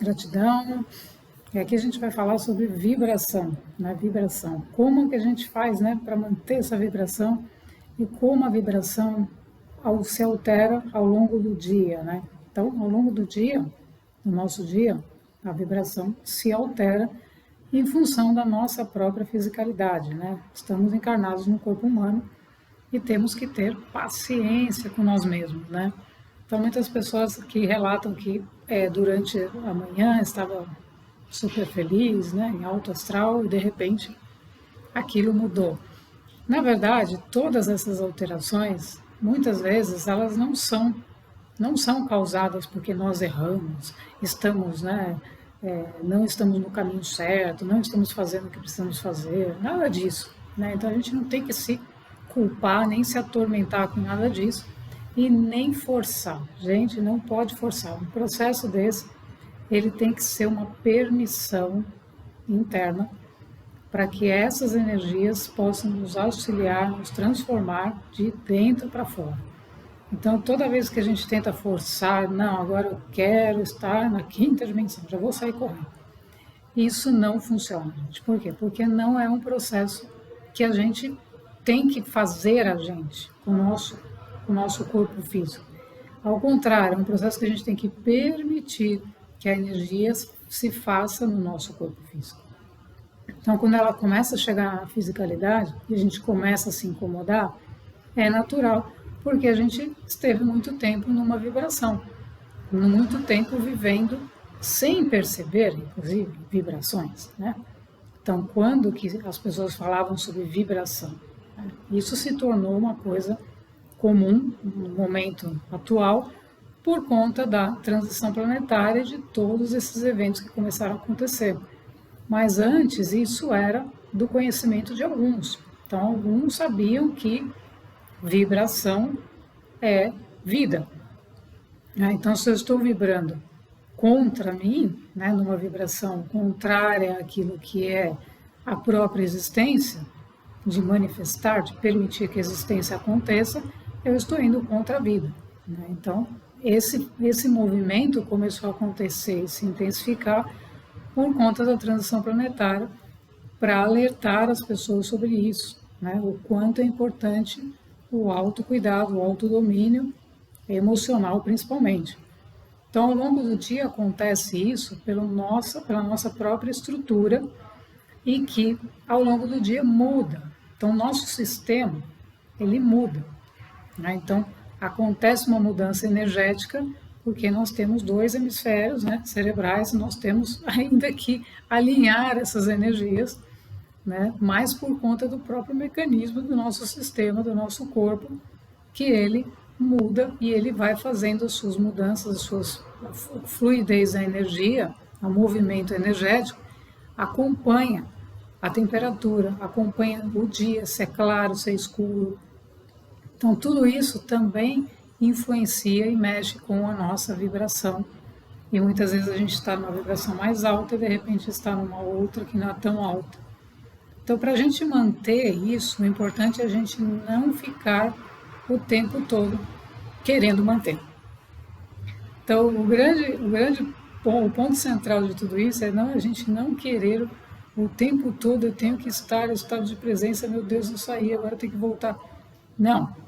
Gratidão. E aqui a gente vai falar sobre vibração, né? Vibração. Como que a gente faz, né, para manter essa vibração e como a vibração se altera ao longo do dia, né? Então, ao longo do dia, no nosso dia, a vibração se altera em função da nossa própria fisicalidade, né? Estamos encarnados no corpo humano e temos que ter paciência com nós mesmos, né? Então, muitas pessoas que relatam que durante a manhã estava super feliz, né, em alto astral, e de repente aquilo mudou. Na verdade, todas essas alterações, muitas vezes, elas não são causadas porque nós erramos, estamos, né, não estamos no caminho certo, não estamos fazendo o que precisamos fazer, nada disso, né? Então a gente não tem que se culpar, nem se atormentar com nada disso e nem forçar. Gente, não pode forçar. Um processo desse, ele tem que ser uma permissão interna para que essas energias possam nos auxiliar, nos transformar de dentro para fora. Então, toda vez que a gente tenta forçar, não, agora eu quero estar na quinta dimensão, já vou sair correndo. Isso não funciona, gente. Por quê? Porque não é um processo que a gente tem que fazer a gente com o nosso corpo físico. Ao contrário, é um processo que a gente tem que permitir que a energia se faça no nosso corpo físico. Então, quando ela começa a chegar na fisicalidade e a gente começa a se incomodar, é natural, porque a gente esteve muito tempo numa vibração, muito tempo vivendo sem perceber, inclusive, vibrações, né? Então, quando que as pessoas falavam sobre vibração? Né? Isso se tornou uma coisa comum no momento atual, por conta da transição planetária e de todos esses eventos que começaram a acontecer. Mas antes isso era do conhecimento de alguns. Então, alguns sabiam que vibração é vida. Então, se eu estou vibrando contra mim, né, numa vibração contrária àquilo que é a própria existência, de manifestar, de permitir que a existência aconteça, eu estou indo contra a vida. Né? Então, esse movimento começou a acontecer e se intensificar por conta da transição planetária, para alertar as pessoas sobre isso, né? O quanto é importante o autocuidado, o autodomínio emocional principalmente. Então, ao longo do dia acontece isso pela nossa própria estrutura e que ao longo do dia muda. Então, o nosso sistema, ele muda. Né? Então, acontece uma mudança energética porque nós temos dois hemisférios, né, cerebrais, nós temos ainda que alinhar essas energias, né, mas por conta do próprio mecanismo do nosso sistema, do nosso corpo, que ele muda e ele vai fazendo as suas mudanças, a fluidez da energia, o movimento energético, acompanha a temperatura, acompanha o dia, se é claro, se é escuro. Então, tudo isso também influencia e mexe com a nossa vibração. E muitas vezes a gente está numa vibração mais alta e de repente está numa outra que não é tão alta. Então, para a gente manter isso, o importante é a gente não ficar o tempo todo querendo manter. Então, o ponto central de tudo isso é a gente não querer o tempo todo, eu tenho que estar em estado de presença, meu Deus, eu saí, agora eu tenho que voltar. Não.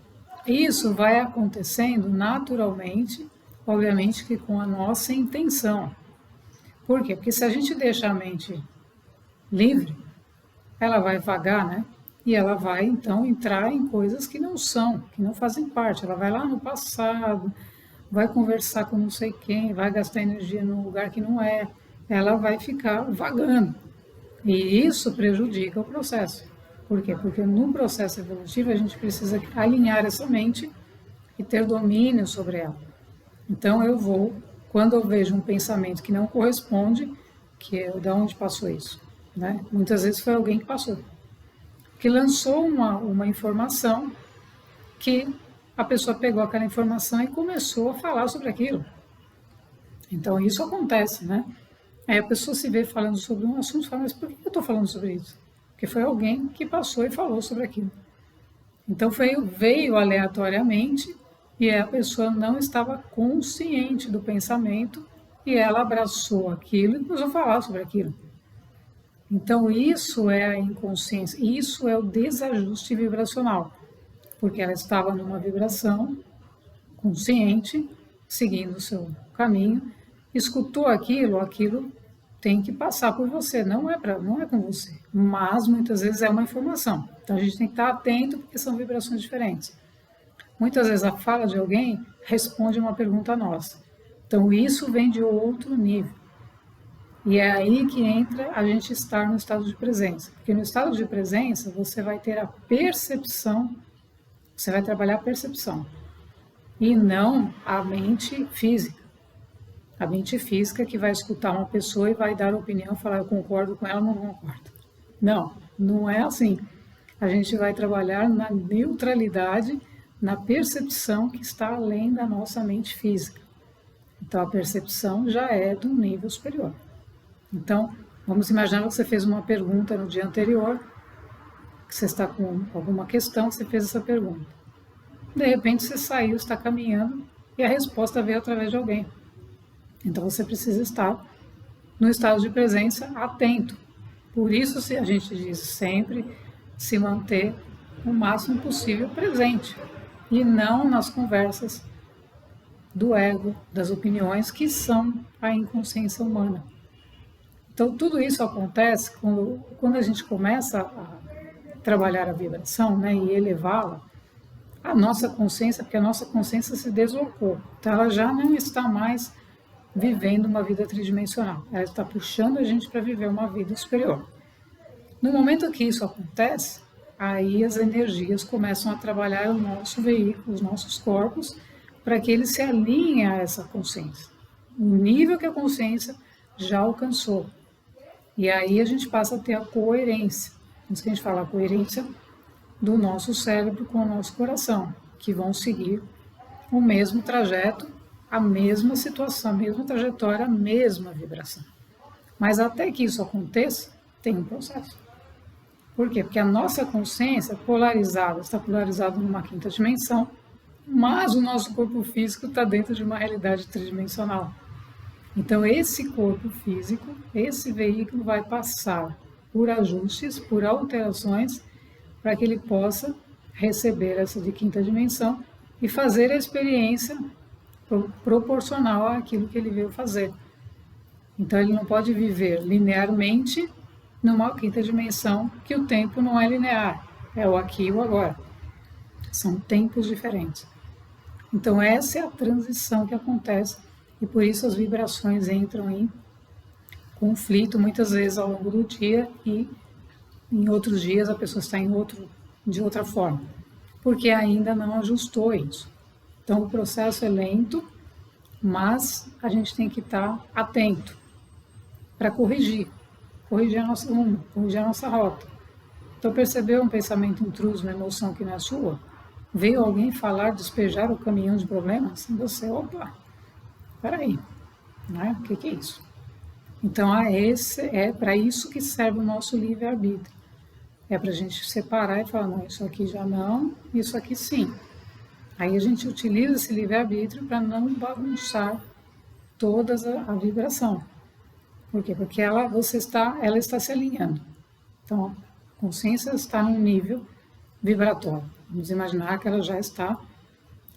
Isso vai acontecendo naturalmente, obviamente que com a nossa intenção. Por quê? Porque se a gente deixa a mente livre, ela vai vagar, né? E ela vai, então, entrar em coisas que não fazem parte. Ela vai lá no passado, vai conversar com não sei quem, vai gastar energia num lugar que não é. Ela vai ficar vagando. E isso prejudica o processo. Por quê? Porque no processo evolutivo a gente precisa alinhar essa mente e ter domínio sobre ela. Então quando eu vejo um pensamento que não corresponde, que é de onde passou isso, né? Muitas vezes foi alguém que passou, que lançou uma informação que a pessoa pegou aquela informação e começou a falar sobre aquilo. Então isso acontece, né? Aí a pessoa se vê falando sobre um assunto e fala, mas por que eu estou falando sobre isso? Porque foi alguém que passou e falou sobre aquilo. Então veio aleatoriamente e a pessoa não estava consciente do pensamento e ela abraçou aquilo e começou a falar sobre aquilo. Então, isso é a inconsciência, isso é o desajuste vibracional, porque ela estava numa vibração consciente, seguindo o seu caminho, escutou aquilo, aquilo tem que passar por você, não é com você, mas muitas vezes é uma informação. Então a gente tem que estar atento porque são vibrações diferentes. Muitas vezes a fala de alguém responde uma pergunta nossa. Então isso vem de outro nível. E é aí que entra a gente estar no estado de presença. Porque no estado de presença você vai ter a percepção, você vai trabalhar a percepção e não a mente física. A mente física que vai escutar uma pessoa e vai dar opinião, falar eu concordo com ela ou não concordo. Não, não é assim. A gente vai trabalhar na neutralidade, na percepção que está além da nossa mente física. Então a percepção já é do nível superior. Então, vamos imaginar que você fez uma pergunta no dia anterior, que você está com alguma questão, você fez essa pergunta. De repente você saiu, está caminhando e a resposta veio através de alguém. Então você precisa estar no estado de presença atento. Por isso a gente diz sempre se manter o máximo possível presente e não nas conversas do ego, das opiniões que são a inconsciência humana. Então tudo isso acontece quando a gente começa a trabalhar a vibração, né, e elevá-la, a nossa consciência, porque a nossa consciência se deslocou, então ela já não está mais vivendo uma vida tridimensional. Ela está puxando a gente para viver uma vida superior. No momento que isso acontece, aí as energias começam a trabalhar o nosso veículo, os nossos corpos, para que eles se alinhem a essa consciência. O nível que a consciência já alcançou. E aí a gente passa a ter a coerência. Por isso que a gente fala a coerência do nosso cérebro com o nosso coração, que vão seguir o mesmo trajeto, a mesma situação, a mesma trajetória, a mesma vibração. Mas até que isso aconteça, tem um processo. Por quê? Porque a nossa consciência polarizada, está polarizada numa quinta dimensão, mas o nosso corpo físico está dentro de uma realidade tridimensional. Então esse corpo físico, esse veículo vai passar por ajustes, por alterações, para que ele possa receber essa de quinta dimensão e fazer a experiência proporcional àquilo que ele veio fazer. Então ele não pode viver linearmente numa quinta dimensão, que o tempo não é linear, é o aqui e o agora. São tempos diferentes. Então essa é a transição que acontece e por isso as vibrações entram em conflito muitas vezes ao longo do dia e em outros dias a pessoa está de outra forma, porque ainda não ajustou isso. Então o processo é lento, mas a gente tem que estar atento para corrigir a nossa rumo, corrigir a nossa rota. Então percebeu um pensamento intruso, uma emoção que não é sua? Veio alguém falar, despejar o caminhão de problemas? Você, opa, peraí, né? O que é isso? Então é para isso que serve o nosso livre-arbítrio. É para a gente separar e falar, não, isso aqui já não, isso aqui sim. Aí a gente utiliza esse livre-arbítrio para não bagunçar toda a vibração. Por quê? Porque ela está se alinhando. Então, a consciência está num nível vibratório. Vamos imaginar que ela já está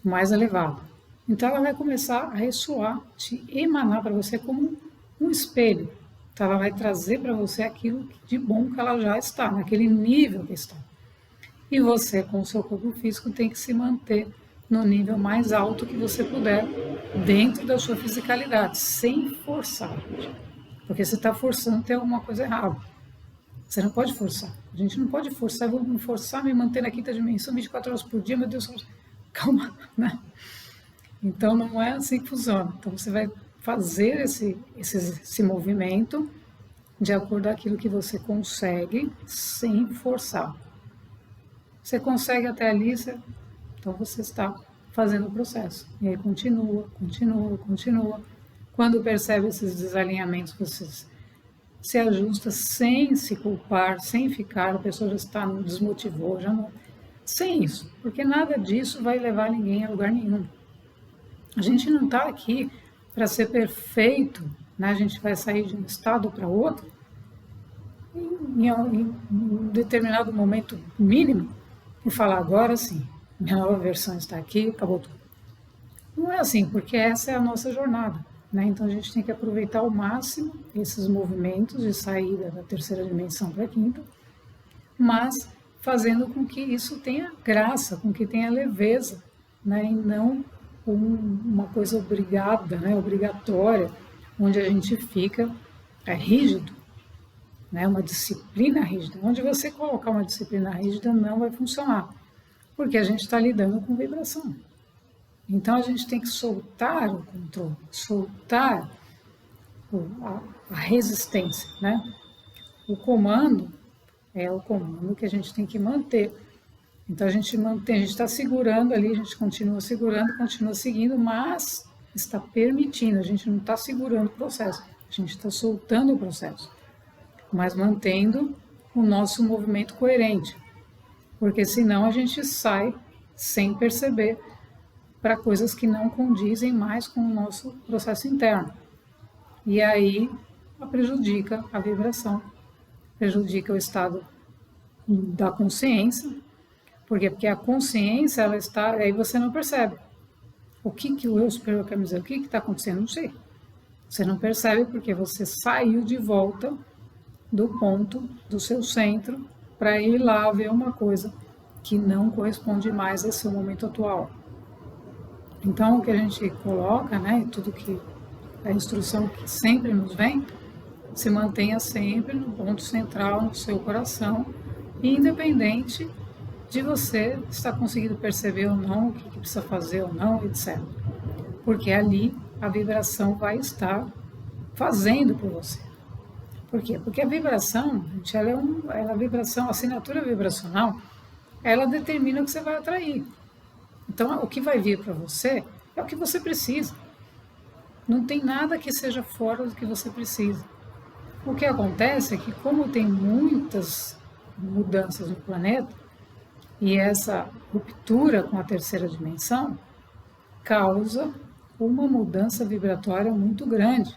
mais elevada. Então, ela vai começar a ressoar, te emanar para você como um espelho. Então, ela vai trazer para você aquilo de bom que ela já está, naquele nível que está. E você, com o seu corpo físico, tem que se manter no nível mais alto que você puder, dentro da sua fisicalidade, sem forçar. Porque você está forçando, tem alguma coisa errada. Você não pode forçar. A gente não pode forçar, vou me forçar, me manter na quinta dimensão 24 horas por dia, meu Deus, calma, né? Então não é assim que funciona. Então você vai fazer esse movimento de acordo com aquilo que você consegue, sem forçar. Você consegue até ali, então você está fazendo o processo. E aí continua. Quando percebe esses desalinhamentos, você se ajusta sem se culpar, sem ficar, a pessoa já está, desmotivou, já não. Sem isso, porque nada disso vai levar ninguém a lugar nenhum. A gente não está aqui para ser perfeito, né, a gente vai sair de um estado para outro, em um determinado momento mínimo, e falar, agora sim, minha nova versão está aqui, acabou tudo. Não é assim, porque essa é a nossa jornada, né? Então a gente tem que aproveitar ao máximo esses movimentos de saída da terceira dimensão para a quinta, mas fazendo com que isso tenha graça, com que tenha leveza, né? E não uma coisa obrigada, né? Obrigatória, onde a gente fica rígido, né? Uma disciplina rígida. Onde você colocar uma disciplina rígida não vai funcionar, porque a gente está lidando com vibração. Então a gente tem que soltar o controle, soltar a resistência, né? O comando é o comando que a gente tem que manter. Então a gente mantém, a gente está segurando ali, a gente continua segurando, continua seguindo, mas está permitindo, a gente não está segurando o processo, a gente está soltando o processo, mas mantendo o nosso movimento coerente, porque senão a gente sai sem perceber para coisas que não condizem mais com o nosso processo interno. E aí prejudica a vibração, prejudica o estado da consciência. Por quê? Porque a consciência, ela está, aí você não percebe. O que o eu superior quer me dizer? O que está acontecendo? Não sei. Você não percebe porque você saiu de volta do ponto, do seu centro, para ir lá ver uma coisa que não corresponde mais ao seu momento atual. Então, o que a gente coloca, né, tudo que a instrução que sempre nos vem, se mantenha sempre no ponto central, no seu coração, independente de você estar conseguindo perceber ou não, o que precisa fazer ou não, etc. Porque ali a vibração vai estar fazendo por você. Por quê? Porque a vibração, gente, ela é a vibração, a assinatura vibracional, ela determina o que você vai atrair. Então, o que vai vir para você é o que você precisa. Não tem nada que seja fora do que você precisa. O que acontece é que, como tem muitas mudanças no planeta, e essa ruptura com a terceira dimensão causa uma mudança vibratória muito grande.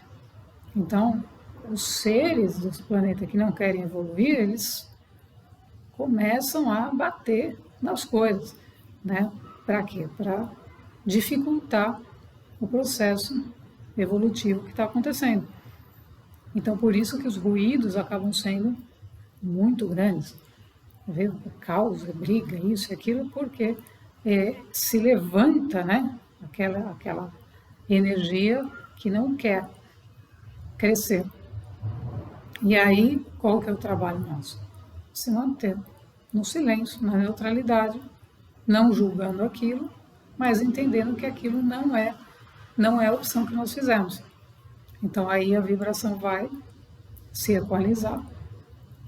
Então, os seres do planeta que não querem evoluir, eles começam a bater nas coisas, né? Para quê? Para dificultar o processo evolutivo que está acontecendo. Então, por isso que os ruídos acabam sendo muito grandes. Caos, briga, isso e aquilo, porque se levanta, né? Aquela energia que não quer crescer. E aí, qual que é o trabalho nosso? Se manter no silêncio, na neutralidade, não julgando aquilo, mas entendendo que aquilo não é a opção que nós fizemos. Então aí a vibração vai se equalizar,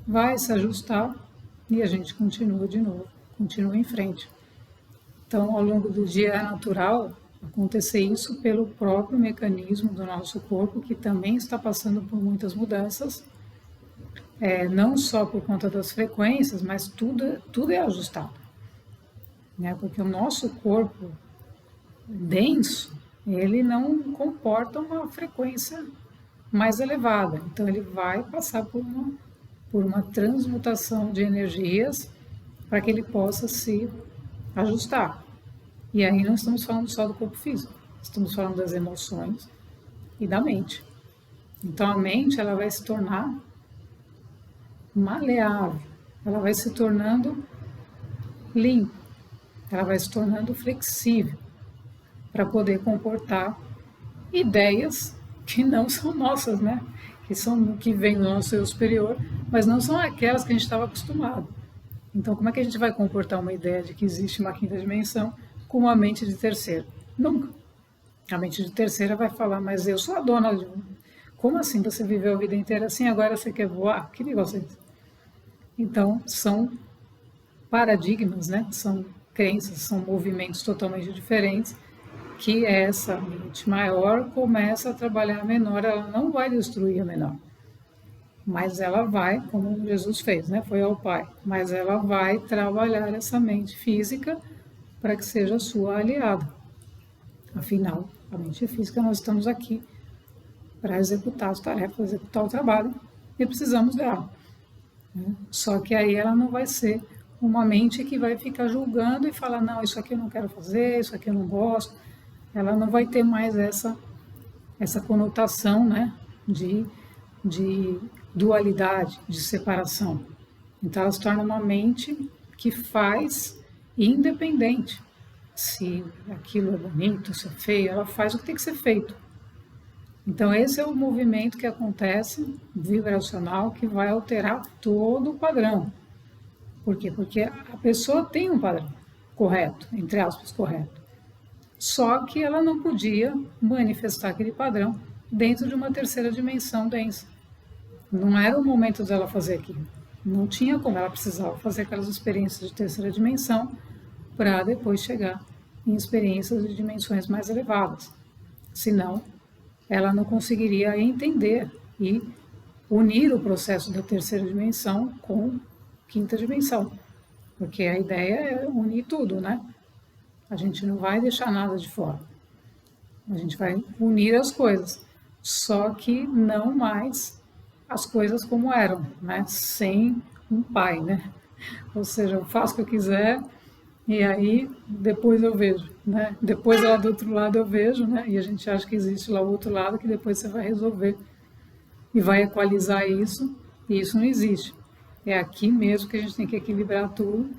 vai se ajustar e a gente continua de novo, continua em frente. Então, ao longo do dia é natural acontecer isso pelo próprio mecanismo do nosso corpo, que também está passando por muitas mudanças, não só por conta das frequências, mas tudo é ajustado, né? Porque o nosso corpo denso, ele não comporta uma frequência mais elevada, então ele vai passar por uma transmutação de energias para que ele possa se ajustar. E aí não estamos falando só do corpo físico, estamos falando das emoções e da mente. Então a mente, ela vai se tornar maleável, ela vai se tornando limpa, ela vai se tornando flexível para poder comportar ideias que não são nossas, né? Que vêm do nosso eu superior, mas não são aquelas que a gente estava acostumado. Então, como é que a gente vai comportar uma ideia de que existe uma quinta dimensão com uma mente de terceira? Nunca. A mente de terceira vai falar, mas eu sou a dona de... Como assim você viveu a vida inteira assim, agora você quer voar? Que negócio é esse? Então, são paradigmas, né? São crenças, são movimentos totalmente diferentes, que essa mente maior começa a trabalhar a menor, ela não vai destruir a menor, mas ela vai, como Jesus fez, né? Foi ao Pai, mas ela vai trabalhar essa mente física para que seja sua aliada. Afinal, A mente física, nós estamos aqui para executar as tarefas, executar o trabalho e precisamos dela. Né? Só que aí ela não vai ser uma mente que vai ficar julgando e falar, não, isso aqui eu não quero fazer, isso aqui eu não gosto. Ela não vai ter mais essa conotação, né, de dualidade, de separação. Então ela se torna uma mente que faz independente. Se aquilo é bonito, se é feio, ela faz o que tem que ser feito. Então esse é o movimento que acontece, vibracional, que vai alterar todo o padrão. Por quê? Porque a pessoa tem um padrão correto, entre aspas, correto. Só que ela não podia manifestar aquele padrão dentro de uma terceira dimensão densa. Não era o momento dela fazer aquilo. Não tinha como, ela precisava fazer aquelas experiências de terceira dimensão para depois chegar em experiências de dimensões mais elevadas. Senão, ela não conseguiria entender e unir o processo da terceira dimensão com quinta dimensão. Porque a ideia é unir tudo, né? A gente não vai deixar nada de fora. A gente vai unir as coisas. Só que não mais as coisas como eram, né? Sem um pai, né? Ou seja, eu faço o que eu quiser e aí depois eu vejo, né? Depois lá do outro lado eu vejo, né? E a gente acha que existe lá o outro lado que depois você vai resolver e vai equalizar isso, e isso não existe. É aqui mesmo que a gente tem que equilibrar tudo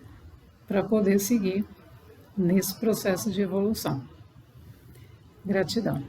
para poder seguir nesse processo de evolução. Gratidão.